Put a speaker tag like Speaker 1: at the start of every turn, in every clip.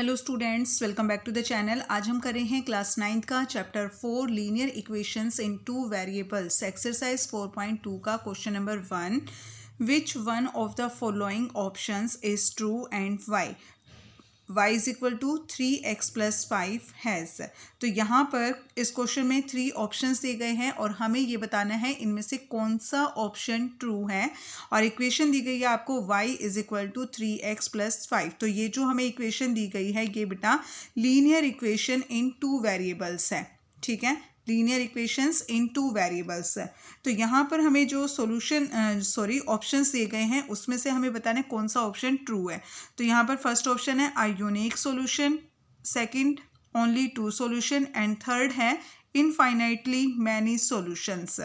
Speaker 1: Hello students, welcome back to the channel. आज हम कर रहे हैं क्लास 9 का chapter 4 linear equations in two variables exercise 4.2 का question number 1। Which one of the following options is true and why? y is equal to 3x plus 5 has. तो यहाँ पर इस क्वेश्चन में 3 ऑप्शंस दिए गए हैं और हमें ये बताना है इनमें से कौन सा ऑप्शन ट्रू है। और इक्वेशन दी गई है आपको y is equal to 3x plus 5। तो ये जो हमें इक्वेशन दी गई है ये बेटा linear equation in two variables है। ठीक है, linear equations in two variables है। तो यहाँ पर हमें जो ऑप्शंस दिए गए हैं उसमें से हमें बताना है कौन सा ऑप्शन ट्रू है। तो यहाँ पर फर्स्ट ऑप्शन है a unique solution, second only two solution and third है इनफाइनाइटली मैनी सॉल्यूशंस।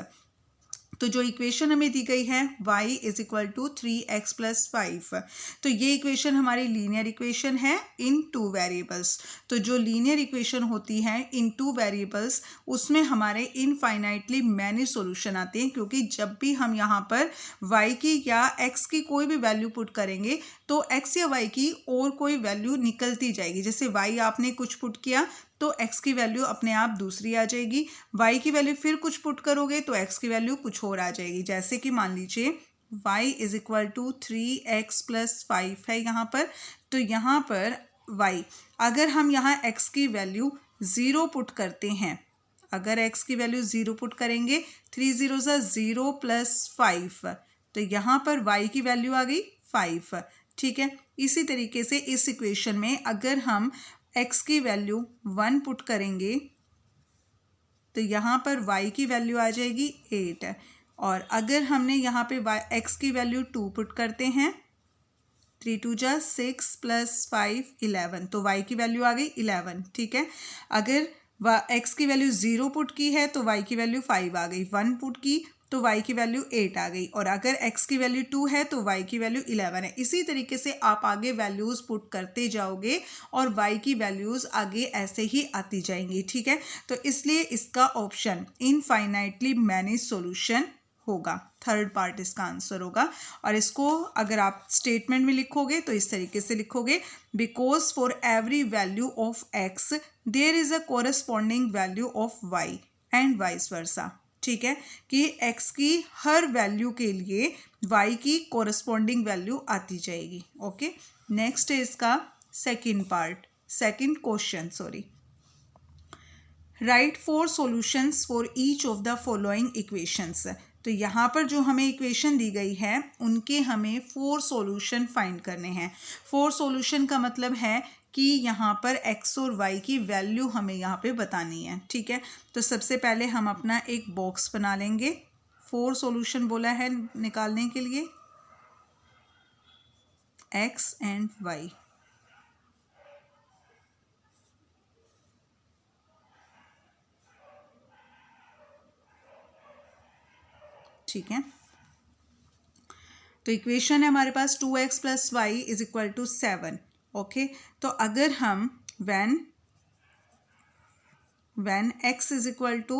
Speaker 1: तो जो इक्वेशन हमें दी गई है y is equal to 3x plus 5, तो ये इक्वेशन हमारी लीनियर इक्वेशन है इन टू वेरिएबल्स। तो जो लीनियर इक्वेशन होती है इन टू वेरिएबल्स उसमें हमारे इनफाइनाइटली मैनी सॉल्यूशन आते हैं, क्योंकि जब भी हम यहाँ पर y की या x की कोई भी वैल्यू पुट करेंगे तो x या y की और कोई वैल्यू निकलती जाएगी। जैसे y आपने कुछ पुट किया तो x की वैल्यू अपने आप दूसरी आ जाएगी, y की वैल्यू फिर कुछ पुट करोगे तो x की वैल्यू कुछ और आ जाएगी। जैसे कि मान लीजिए y is equal to 3x plus 5 है यहाँ पर। तो यहाँ पर y अगर हम यहाँ x की वैल्यू 0 पुट करते हैं, अगर x की वैल्यू 0 पुट करेंगे 3 0 0 प्लस 5, तो यहाँ पर y की वैल्यू आ गई 5। ठीक है, इसी तरीके से इस इक्वेशन में अगर हम x की वैल्यू 1 पुट करेंगे तो यहाँ पर y की वैल्यू आ जाएगी 8। और अगर हमने यहाँ पे x की वैल्यू 2 पुट करते हैं 3 2 जा 6 प्लस 5 11, तो y की वैल्यू आ गई 11। ठीक है, अगर x की वैल्यू 0 पुट की है तो y की वैल्यू 5 आ गई, 1 पुट की तो y की वैल्यू 8 आ गई, और अगर x की वैल्यू 2 है तो y की वैल्यू 11 है। इसी तरीके से आप आगे वैल्यूज़ पुट करते जाओगे और y की वैल्यूज़ आगे ऐसे ही आती जाएंगी। ठीक है, तो इसलिए इसका ऑप्शन इनफाइनाइटली मैनी सॉल्यूशन होगा, थर्ड पार्ट इसका आंसर होगा। और इसको अगर आप स्टेटमेंट में लिखोगे तो इस तरीके से लिखोगे, because for every value of x there is a corresponding value of y and vice versa. ठीक है, कि x की हर वैल्यू के लिए y की कोरस्पॉन्डिंग वैल्यू आती जाएगी। ओके, नेक्स्ट है इसका second part, second question right 4 solutions for each of the following equations. तो यहाँ पर जो हमें इक्वेशन दी गई है उनके हमें 4 सॉल्यूशन फाइंड करने हैं। 4 सॉल्यूशन का मतलब है कि यहाँ पर x और y की वैल्यू हमें यहाँ पे बतानी है। ठीक है, तो सबसे पहले हम अपना एक बॉक्स बना लेंगे। 4 सॉल्यूशन बोला है निकालने के लिए, x एंड y। ठीक है, तो इक्वेशन है हमारे पास 2x plus y is equal to 7। Okay, तो अगर हम when x is equal to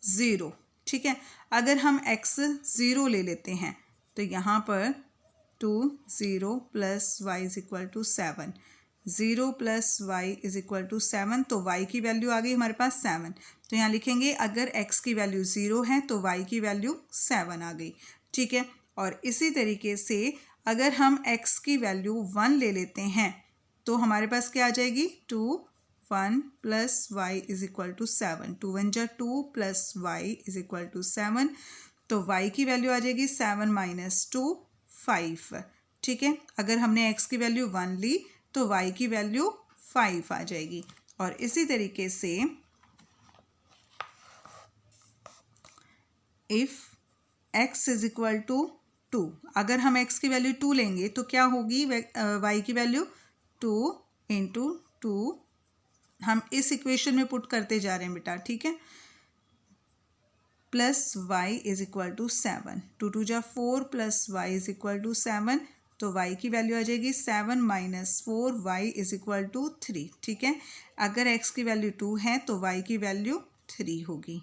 Speaker 1: 0, ठीक है, अगर हम x 0 ले लेते हैं तो यहाँ पर 2 0 plus y is equal to 7, 0 plus y is equal to 7, तो y की वैल्यू आ गई हमारे पास 7। तो यहाँ लिखेंगे अगर x की वैल्यू 0 है तो y की वैल्यू 7 आ गई। ठीक है, और इसी तरीके से अगर हम x की वैल्यू 1 ले लेते हैं तो हमारे पास क्या आ जाएगी 2 1 plus y is equal to 7, 2 1 जा 2 plus y is equal to 7, तो y की वैल्यू आ जाएगी 7 माइनस 2 5। ठीक है, अगर हमने x की वैल्यू 1 ली तो y की वैल्यू 5 आ जाएगी। और इसी तरीके से if x is equal to 2, अगर हम x की वैल्यू 2 लेंगे तो क्या होगी y की वैल्यू 2 इंटू 2, हम इस इक्वेशन में पुट करते जा रहे हैं बेटा। ठीक है, plus y is equal to 7, 2 2 जा 4 plus y is equal to 7, तो y की वैल्यू आ जाएगी 7 minus 4 y is equal to 3। ठीक है, अगर x की वैल्यू 2 है तो y की वैल्यू 3 होगी।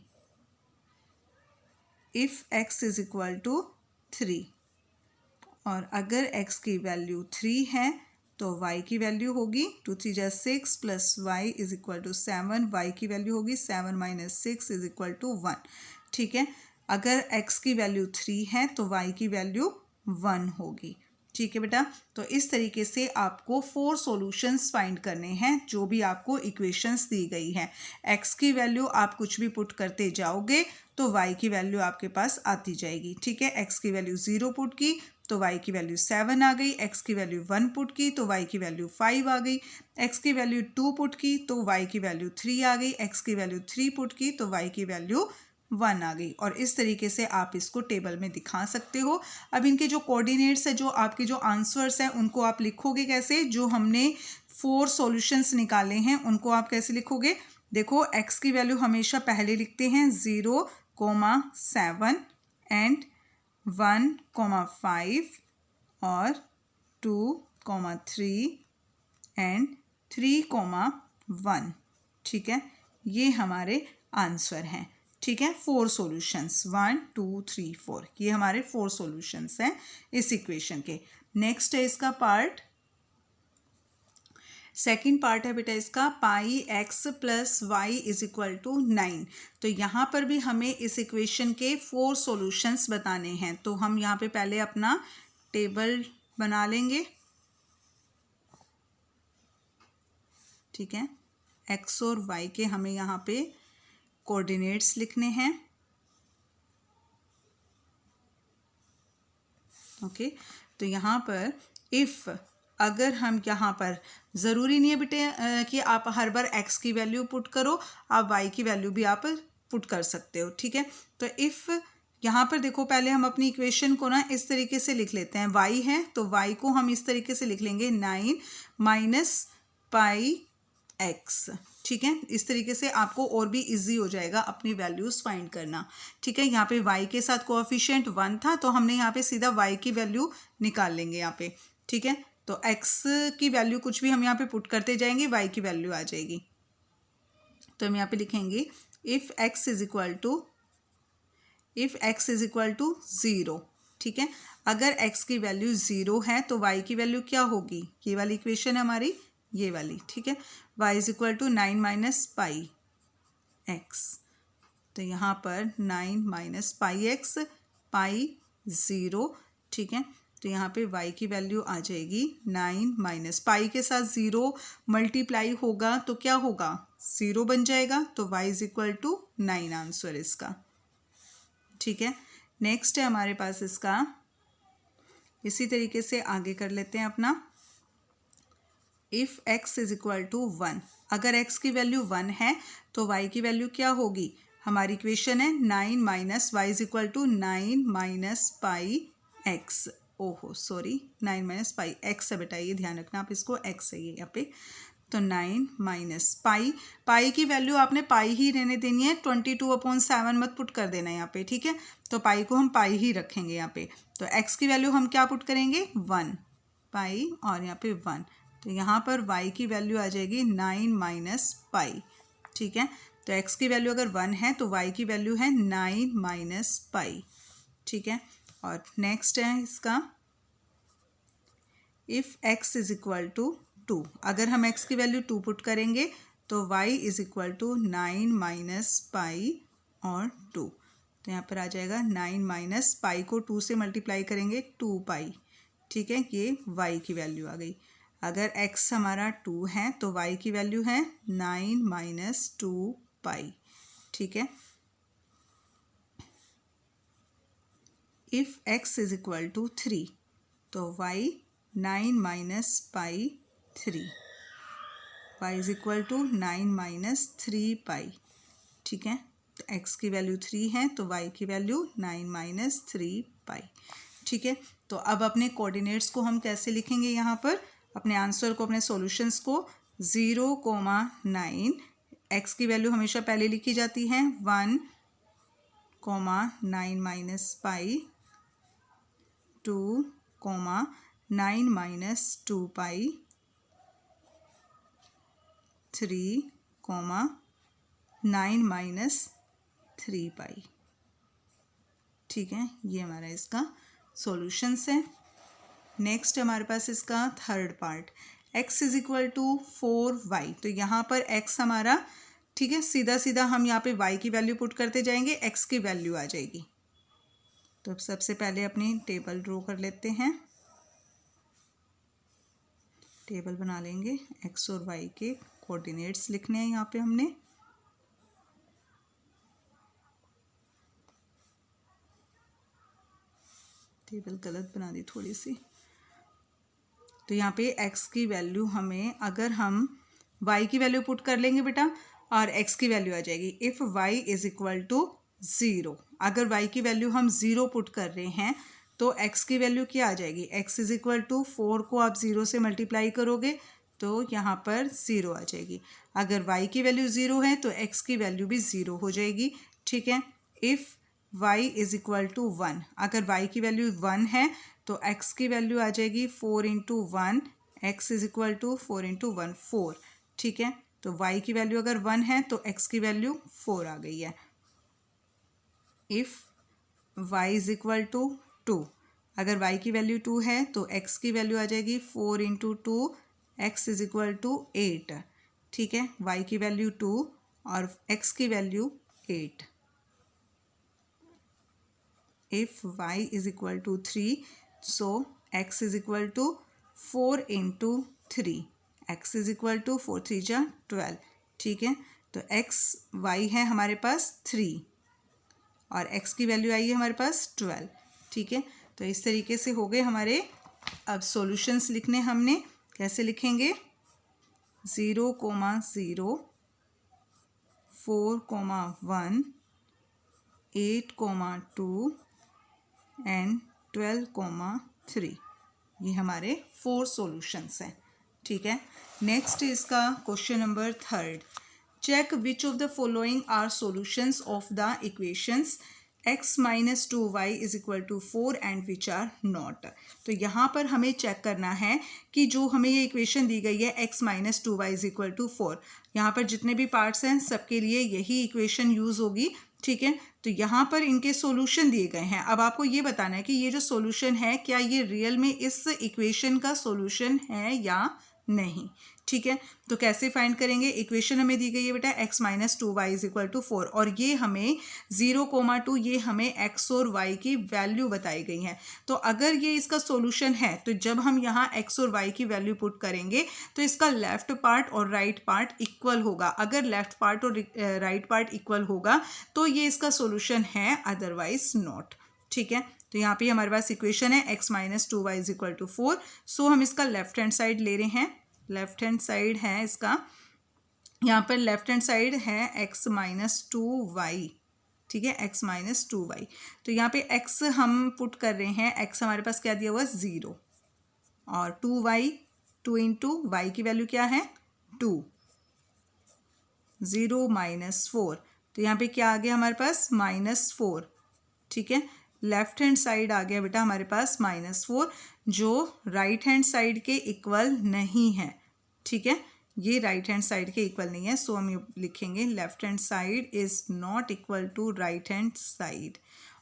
Speaker 1: If x is equal to 3, और अगर x की वैल्यू 3 है तो y की वैल्यू होगी 2 3 जा 6 plus y is equal to 7, y की वैल्यू होगी 7 माइनस 6 इज इक्वल टू 1। ठीक है, अगर x की वैल्यू 3 है तो y की वैल्यू 1 होगी। ठीक है बेटा, तो इस तरीके से आपको 4 सॉल्यूशंस फाइंड करने हैं जो भी आपको इक्वेशंस दी गई है। x की वैल्यू आप कुछ भी पुट करते जाओगे तो y की वैल्यू आपके पास आती जाएगी। ठीक है, x की वैल्यू 0 पुट की तो y की वैल्यू 7 आ गई, x की वैल्यू 1 पुट की तो y की वैल्यू 5 आ गई, x की वैल्यू 2 पुट की तो y की वैल्यू 3 आ गई, x की वैल्यू 3 पुट की तो y की वैल्यू 1 आ गई। और इस तरीके से आप इसको टेबल में दिखा सकते हो। अब इनके जो कोऑर्डिनेट्स है, जो आपके जो आंसर्स हैं, उनको आप लिखोगे कैसे? जो हमने 4 सॉल्यूशंस निकाले हैं उनको आप कैसे लिखोगे? देखो, x की वैल्यू हमेशा पहले लिखते हैं 0,7 एंड 1,5 और 2,3 एंड 3,1। ठीक है, ये हमारे आंसर हैं। ठीक है, 4 सॉल्यूशंस 1 2 3 4, ये हमारे 4 सॉल्यूशंस हैं इस इक्वेशन के। नेक्स्ट है इसका पार्ट, सेकेंड पार्ट है बेटा इसका pi x plus y is equal to 9। तो यहाँ पर भी हमें इस इक्वेशन के 4 सॉल्यूशंस बताने हैं। तो हम यहाँ पे पहले अपना टेबल बना लेंगे। ठीक है, x और y के हमें यहाँ पे कोऑर्डिनेट्स लिखने हैं। ओके, तो यहाँ पर इफ़, अगर हम यहाँ पर ज़रूरी नहीं है बेटे कि आप हर बार x की वैल्यू पुट करो, आप y की वैल्यू भी आप पुट कर सकते हो। ठीक है, तो इफ़ यहाँ पर देखो, पहले हम अपनी इक्वेशन को ना इस तरीके से लिख लेते हैं। y है तो y को हम इस तरीके से लिख लेंगे 9 माइनस पाई x। ठीक है, इस तरीके से आपको और भी इजी हो जाएगा अपनी वैल्यूज़ फाइंड करना। ठीक है, यहाँ पे y के साथ कोएफिशिएंट 1 था तो हमने यहाँ पे सीधा y की वैल्यू निकाल लेंगे यहाँ पे। ठीक है, तो x की वैल्यू कुछ भी हम यहाँ पे पुट करते जाएंगे, y की वैल्यू आ जाएगी। तो हम यहाँ पे लिखेंगे if x is equal to 0। ठीक है, अगर x की वैल्यू 0 है तो y की वैल्यू क्या होगी? ये वाली इक्वेशन है हमारी, ये वाली। ठीक है, y is equal to 9 minus pi x। तो यहाँ पर 9 माइनस पाई x, पाई 0। ठीक है, तो यहाँ पे y की वैल्यू आ जाएगी 9 माइनस पाई के साथ 0 मल्टीप्लाई होगा तो क्या होगा? 0 बन जाएगा। तो y is equal to 9 answer इसका। ठीक है, नेक्स्ट है हमारे पास इसका, इसी तरीके से आगे कर लेते हैं अपना। If x is equal to 1, अगर x की वैल्यू 1 है तो y की वैल्यू क्या होगी? हमारी इक्वेशन है 9 minus y is equal to 9 minus pi x। ओहो सॉरी, 9 माइनस पाई x है बेटा, ये ध्यान रखना आप, इसको x है ये यहाँ पे। तो 9 माइनस पाई, पाई की वैल्यू आपने पाई ही रहने देनी है, 22/7 मत पुट कर देना यहाँ पे। ठीक है, तो पाई को हम पाई ही रखेंगे यहाँ पे। तो x की वैल्यू हम क्या पुट करेंगे? 1 पाई और यहाँ पे 1। तो यहाँ पर y की वैल्यू आ जाएगी 9 माइनस पाई। ठीक है, तो x की वैल्यू अगर 1 है तो y की वैल्यू है 9 माइनस पाई। ठीक है, और नेक्स्ट है इसका if x is equal to 2, अगर हम x की वैल्यू 2 पुट करेंगे तो y is equal to 9 minus pi और 2। तो यहाँ पर आ जाएगा 9 माइनस पाई को 2 से मल्टीप्लाई करेंगे 2 पाई। ठीक है, ये y की वैल्यू आ गई। अगर x हमारा 2 है तो y की वैल्यू है 9 माइनस 2 पाई। ठीक है, if x is equal to 3 तो y 9 minus pi 3, y is equal to 9 minus 3 pi. ठीक है, तो x की वैल्यू 3 है तो y की वैल्यू 9 माइनस 3 पाई। ठीक है, तो अब अपने कोऑर्डिनेट्स को हम कैसे लिखेंगे? यहाँ पर अपने आंसर को, अपने सॉल्यूशंस को 0,9, x की वैल्यू हमेशा पहले लिखी जाती है, 1, 9 माइनस पाई, 2, 9 माइनस 2 पाई, 3, 9 माइनस 3 पाई। ठीक है, ये हमारा इसका सॉल्यूशंस है। नेक्स्ट हमारे पास इसका third part, x is equal to 4y। तो यहाँ पर x हमारा, ठीक है, सीधा सीधा हम यहाँ पे y की वैल्यू पुट करते जाएंगे, x की वैल्यू आ जाएगी। तो अब सबसे पहले अपनी टेबल ड्रॉ कर लेते हैं। टेबल बना लेंगे, x और y के कोऑर्डिनेट्स लिखने हैं यहाँ पे हमने। टेबल गलत बना दी थोड़ी सी। तो यहाँ पे x की वैल्यू हमें, अगर हम y की वैल्यू पुट कर लेंगे बेटा और x की वैल्यू आ जाएगी। If y is equal to 0, अगर y की वैल्यू हम 0 पुट कर रहे हैं तो x की वैल्यू क्या आ जाएगी? x इज इक्वल टू 4 को आप 0 से मल्टीप्लाई करोगे तो यहाँ पर 0 आ जाएगी। अगर y की वैल्यू 0 है तो x की वैल्यू भी 0 हो जाएगी, ठीक है। If y is equal to 1, अगर y की वैल्यू 1 है तो x की वैल्यू आ जाएगी 4 into 1, x is equal to 4 into 1 4, ठीक है। तो y की वैल्यू अगर 1 है तो x की वैल्यू 4 आ गई है। If y is equal to 2, अगर y की वैल्यू 2 है तो x की वैल्यू आ जाएगी 4 into 2, x is equal to 8, ठीक है। y की वैल्यू 2 और x की value 8। If y is equal to 3, so x is equal to 4 into 3, x is equal to 4 3 जा 12, ठीक है। तो x y है हमारे पास 3 और x की वैल्यू आई है हमारे पास 12, ठीक है। तो इस तरीके से हो गए हमारे। अब सॉल्यूशंस लिखने हमने, कैसे लिखेंगे? 0, 0, 4, 1, 8, 2 एंड 12, 3, ये हमारे 4 सॉल्यूशंस हैं, ठीक है। नेक्स्ट इसका question number 3, check which of the following are solutions of the equations x minus 2y is equal to 4 and which are not. तो यहाँ पर हमें चेक करना है कि जो हमें ये इक्वेशन दी गई है x minus 2y is equal to 4, यहाँ पर जितने भी पार्ट्स हैं सबके लिए यही इक्वेशन यूज़ होगी, ठीक है। तो यहाँ पर इनके सॉल्यूशन दिए गए हैं। अब आपको ये बताना है कि ये जो सॉल्यूशन है क्या ये रियल में इस इक्वेशन का सॉल्यूशन है या नहीं, ठीक है। तो कैसे फाइंड करेंगे? इक्वेशन हमें दी गई है बेटा x minus 2y is equal to 4 और ये हमें 0, 2 ये हमें x और y की वैल्यू बताई गई है। तो अगर ये इसका सॉल्यूशन है तो जब हम यहाँ x और y की वैल्यू पुट करेंगे तो इसका लेफ्ट पार्ट और राइट पार्ट इक्वल होगा। अगर लेफ्ट पार्ट और राइट पार्ट इक्वल होगा तो ये इसका सॉल्यूशन है, अदरवाइज नॉट, ठीक है। तो यहाँ पे हमारे पास इक्वेशन है x minus 2y is equal to 4। So हम इसका लेफ्ट हैंड साइड ले रहे हैं। लेफ्ट हैंड साइड है इसका, यहाँ पर लेफ्ट हैंड साइड है x माइनस 2y, ठीक है, x माइनस 2y। तो यहाँ पे x हम पुट कर रहे हैं, x हमारे पास क्या दिया हुआ है 0 और 2y, 2 इंटू y की वैल्यू क्या है 2, 0 माइनस 4। तो यहाँ पे क्या आ गया हमारे पास -4, ठीक है। लेफ्ट हैंड साइड आ गया बेटा हमारे पास -4 जो राइट हैंड साइड के इक्वल नहीं है, ठीक है। ये राइट हैंड साइड के इक्वल नहीं है। सो हम ये लिखेंगे left hand side is not equal to right hand side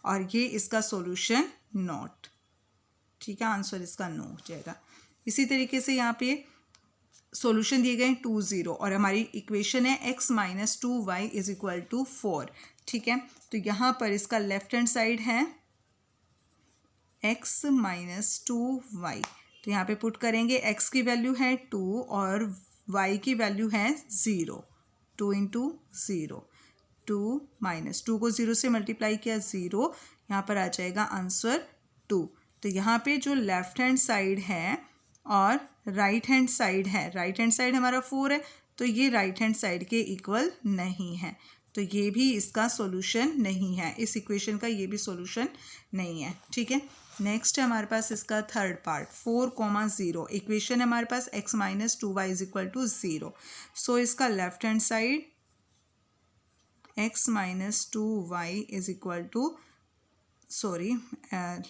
Speaker 1: और ये इसका सॉल्यूशन नॉट, ठीक है। आंसर इसका नो हो जाएगा। इसी तरीके से यहाँ पे सॉल्यूशन दिए गए 2 0 और हमारी इक्वेशन है x minus 2y is equal to 4, ठीक है। तो यहाँ पर इसका लेफ्ट हैंड साइड है x माइनस 2y। तो यहाँ पे पुट करेंगे, x की वैल्यू है 2 और y की वैल्यू है 0, 2 इंटू 0, 2 माइनस 2 को 0 से मल्टीप्लाई किया 0, यहाँ पर आ जाएगा आंसर 2। तो यहाँ पे जो लेफ्ट हैंड साइड है और राइट हैंड साइड है, राइट हैंड साइड हमारा 4 है तो ये राइट हैंड साइड के इक्वल नहीं है, तो ये भी इसका सॉल्यूशन नहीं है, इस इक्वेशन का ये भी सॉल्यूशन नहीं है, ठीक है। नेक्स्ट है हमारे पास इसका थर्ड पार्ट 4, 0 इक्वेशन है हमारे पास x minus 2y is equal to 0। So इसका left hand side x minus 2y is equal to, sorry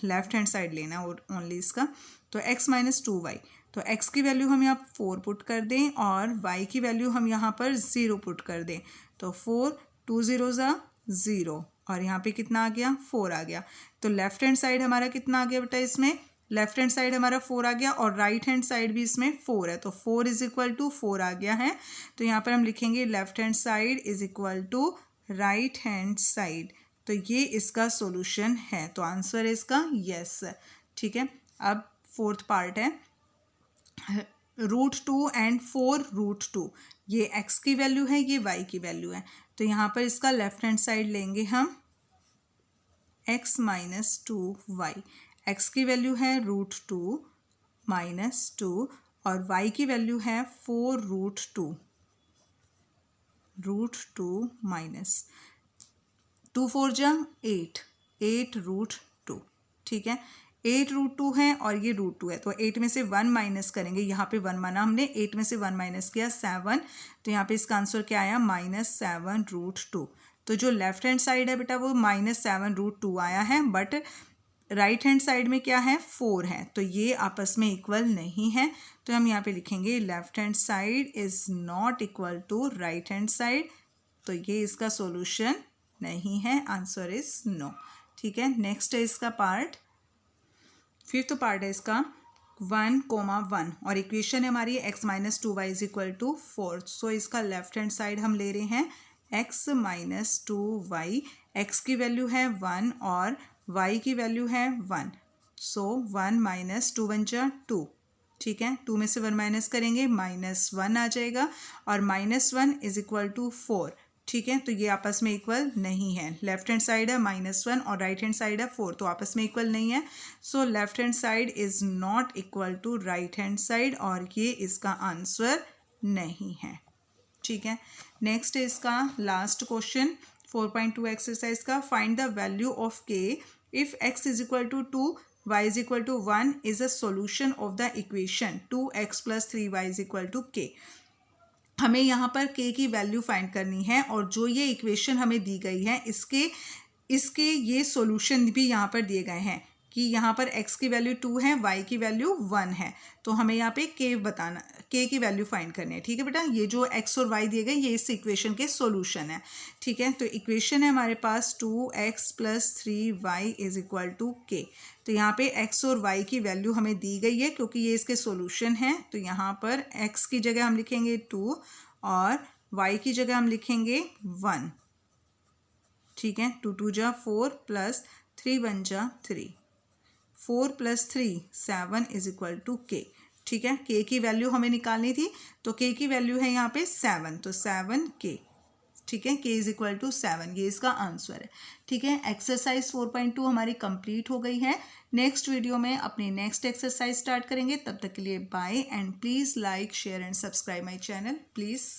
Speaker 1: left hand side लेना ओनली इसका, तो x माइनस 2y। तो x की वैल्यू हम यहाँ 4 पुट कर दें और y की वैल्यू हम यहाँ पर 0 पुट कर दें। तो 4, 2 0 0 और यहाँ पे कितना आ गया 4 आ गया। तो लेफ्ट हैंड साइड हमारा कितना आ गया बेटा इसमें लेफ्ट हैंड साइड हमारा 4 आ गया और राइट हैंड साइड भी इसमें 4 है, तो 4 इज इक्वल टू 4 आ गया है। तो यहाँ पर हम लिखेंगे left hand side is equal to right hand side. तो ये इसका सॉल्यूशन है, तो आंसर है इसका यस। ठीक है, अब फोर्थ पार्ट है √2 एंड 4√2। ये x की वैल्यू है, ये y की वैल्यू है। तो यहाँ पर इसका लेफ्ट हैंड साइड लेंगे हम x माइनस 2y। x की वैल्यू है √2 माइनस 2 और y की वैल्यू है 4√2 √2 माइनस 2 4 जा 8 √2। ठीक है, 8√2 है और ये √2 है, तो 8 में से 1 माइनस करेंगे। यहाँ पे 1 माना हमने, 8 में से 1 माइनस किया 7, तो यहाँ पे इसका आंसर क्या आया -7√2। तो जो लेफ्ट हैंड साइड है बेटा वो -7√2 आया है, बट राइट हैंड साइड में क्या है 4 है, तो ये आपस में इक्वल नहीं है। तो हम यहाँ पे लिखेंगे left hand side is not equal to right hand side, तो ये इसका सॉल्यूशन नहीं है, आंसर इज नो। ठीक है, नेक्स्ट है इसका पार्ट, फिफ्थ पार्ट है इसका 1,1 और इक्वेशन है हमारी x minus 2y is equal to 4। So इसका लेफ्ट हैंड साइड हम ले रहे हैं x माइनस 2y। x की वैल्यू है 1 और y की वैल्यू है 1, सो 1 माइनस 2 1 जा 2। ठीक है, 2 में से 1 माइनस करेंगे -1 आ जाएगा और -1 इज इक्वल टू 4। ठीक है, तो ये आपस में इक्वल नहीं है। लेफ्ट हैंड साइड है -1 और राइट हैंड साइड है 4, तो आपस में इक्वल नहीं है। So left hand side is not equal to right hand side और ये इसका आंसर नहीं है। ठीक है, नेक्स्ट है इसका लास्ट क्वेश्चन 4.2 एक्सरसाइज का, find the value of k if x is equal to 2 y is equal to 1 is a solution of the equation 2x + 3y is equal to k। हमें यहाँ पर k की value find करनी है और जो ये इक्वेशन हमें दी गई है इसके ये सॉल्यूशन भी यहाँ पर दिए गए हैं कि यहाँ पर x की वैल्यू 2 है, y की वैल्यू 1 है, तो हमें यहाँ पे k की वैल्यू फाइंड करनी है। ठीक है बेटा, ये जो x और y दिए गए ये इस इक्वेशन के सॉल्यूशन है। ठीक है, तो इक्वेशन है हमारे पास 2x + 3y is equal to k। तो यहाँ पे x और y की वैल्यू हमें दी गई है क्योंकि ये इसके सॉल्यूशन है। तो यहाँ पर x की जगह हम लिखेंगे 2 और y की जगह हम लिखेंगे 1। ठीक है, 2 2 जा 4 + 3 1 जा 3, 4 + 3 7 इज इक्वल टू k। ठीक है, k की वैल्यू हमें निकालनी थी, तो k की वैल्यू है यहाँ पे 7, तो 7k। ठीक है, k इज इक्वल टू 7, ये इसका आंसर है। ठीक है, एक्सरसाइज 4.2 हमारी कंप्लीट हो गई है। नेक्स्ट वीडियो में अपनी नेक्स्ट एक्सरसाइज स्टार्ट करेंगे, तब तक के लिए bye and please like share and subscribe my channel please.